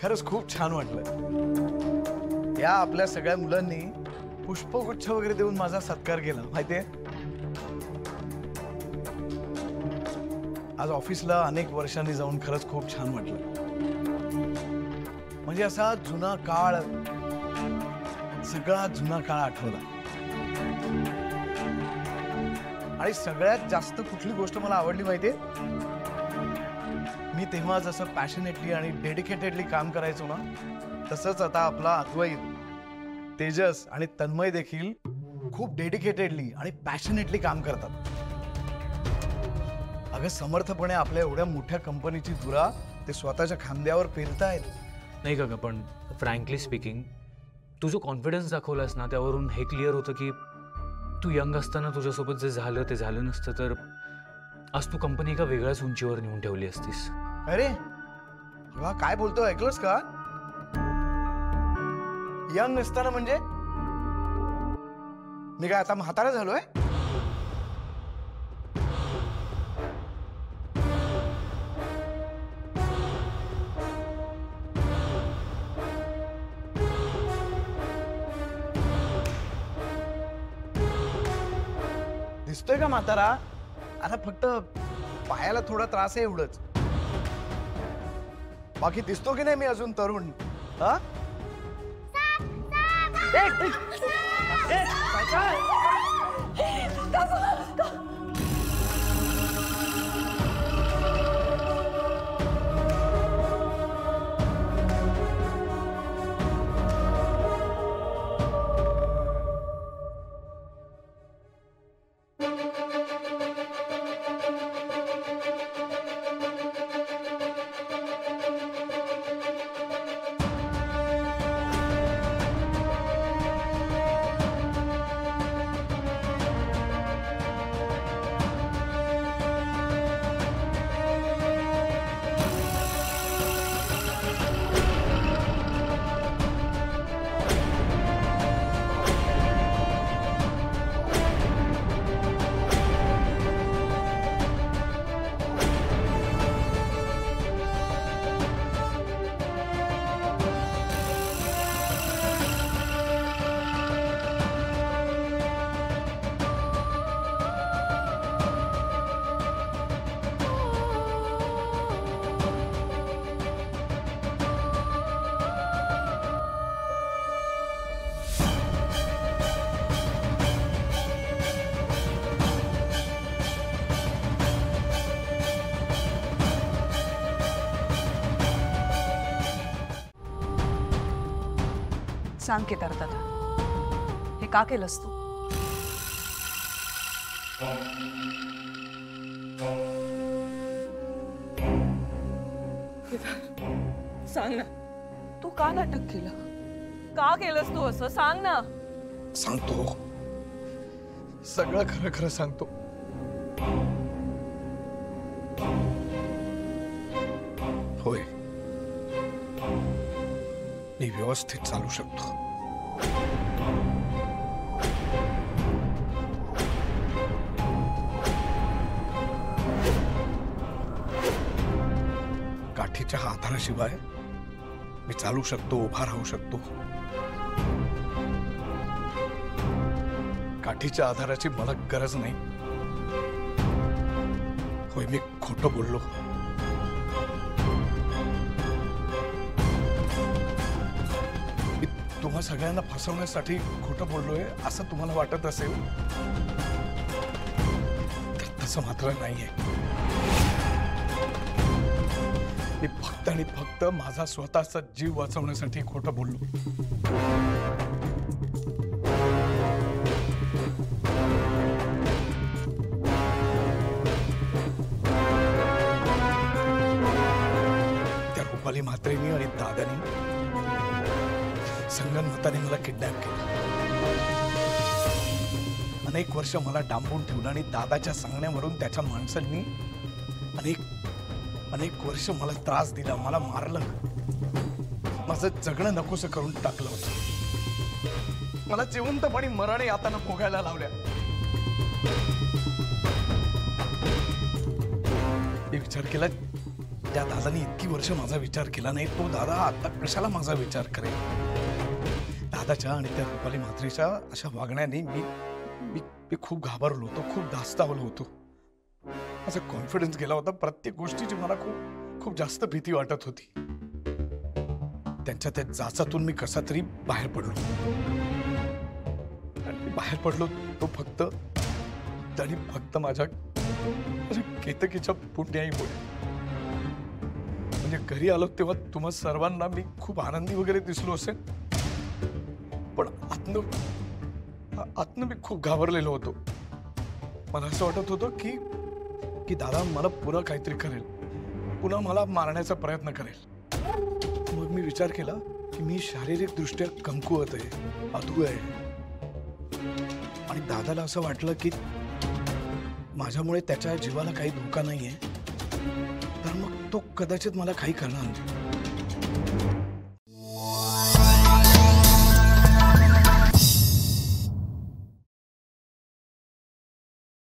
खरंच खूप छान वाटलं। या आपल्या सगळ्या मुलांनी पुष्पगुच्छ वगैरे देऊन माझा सत्कार केला माहितीये। आज ऑफिसला अनेक वर्षांनी जाऊन खरंच खूप छान वाटलं। म्हणजे असा जुना काळ, सगळा जुना काळ आठवला। आणि सगळ्यात जास्त कुठली गोष्ट मला आवडली माहितीये? मी तेव्हा जसं पॅशनेटली आणि डेडिकेटेडली काम करायचो ना, तसंच आता आपला अद्वैत, तेजस आणि तन्मय देखील खूप डेडिकेटेडली आणि पॅशनेटली काम करतात। अगं समर्थपणे आपल्या एवढ्या मोठ्या कंपनीची धुरा ते स्वतःच्या खांद्यावर पेलतायत। नाही का पण फ्रँकली स्पीकिंग, तू जो कॉन्फिडन्स दाखवलास ना, त्यावरून हे क्लिअर होतं की तू यंग असताना तुझ्यासोबत जे झालं ते झालं नसतं तर आज तू कंपनी एका वेगळ्याच उंचीवर नेऊन ठेवली असतीस। अरे वा, काय बोलतो, ऐकलंस का? यंग नसताना म्हणजे मी काय आता म्हातारा झालोय? दिसतोय का म्हातारा? आता फक्त पायाला थोडा त्रास आहे एवढंच। बाकी दिसतो की नाही मी अजून तरुण? हा? सांग केदार दादा, हे का केलंस तू? सांग ना, तू का नाटक केलं? का केलंस तू असं? सांग ना। सांगतो, सगळं खरं खरं सांगतो। होय, मी व्यवस्थित चालू शकतो। काठीच्या आधाराशिवाय मी चालू शकतो, उभा राहू शकतो। काठीच्या आधाराची मला गरज नाही। होय, मी खोटं बोललो। तुम्हा सगळ्यांना फसवण्यासाठी खोटं बोललोय असं तुम्हाला वाटत असेल तर तसं मात्र नाहीये। मी फक्त आणि फक्त माझा स्वतःचा जीव वाचवण्यासाठी खोटं बोललो। त्या रुपाली म्हात्रेनी आणि दादानी संगनमताने मला किडनॅप केलं। अनेक वर्ष मला डांबून ठेवलं आणि दादाच्या सांगण्यावरून त्याच्या माणसांनी अनेक वर्ष मला त्रास दिला, मला मारलं, माझं जगणं नकोसं करून टाकलं होतं। मला जिवंतपणी मरणे यातना भोगायला लावल्या। मी विचार केला त्या दादानी इतकी वर्ष माझा विचार केला नाही, तो दादा आता कशाला माझा विचार करेल? दादाच्या आणि त्या रुपाली म्हात्रेच्या अशा वागण्याने मी मी मी खूप घाबरलो होतो, खूप धास्तावलो होतो. माझा कॉन्फिडन्स गेला होता. प्रत्येक गोष्टीची मला खूप खूप जास्त भीती वाटत होती. त्यांच्या त्या जाचातून मी कसा तरी बाहेर पडलो. आणि मी बाहेर पडलो तो फक्त माझ्या केतकीच्या पुण्याईमुळे. म्हणजे घरी आलो तेव्हा तुम्हा सर्वांना मी खूप आनंदी वगैरे दिसलो असेल, पण आतनं मी खूप घाबरलेलो होतो. मला असं वाटत होतं की दादा मला पुन्हा काहीतरी करेल, पुन्हा मला मारण्याचा प्रयत्न करेल. मग मी विचार केला की मी शारीरिकदृष्ट्या कमकुवत आहे, अधू आहे. आणि दादाला असं वाटलं की माझ्यामुळे त्याच्या जीवाला काही धोका नाहीये, तर मग तो कदाचित मला काही करणार नाही.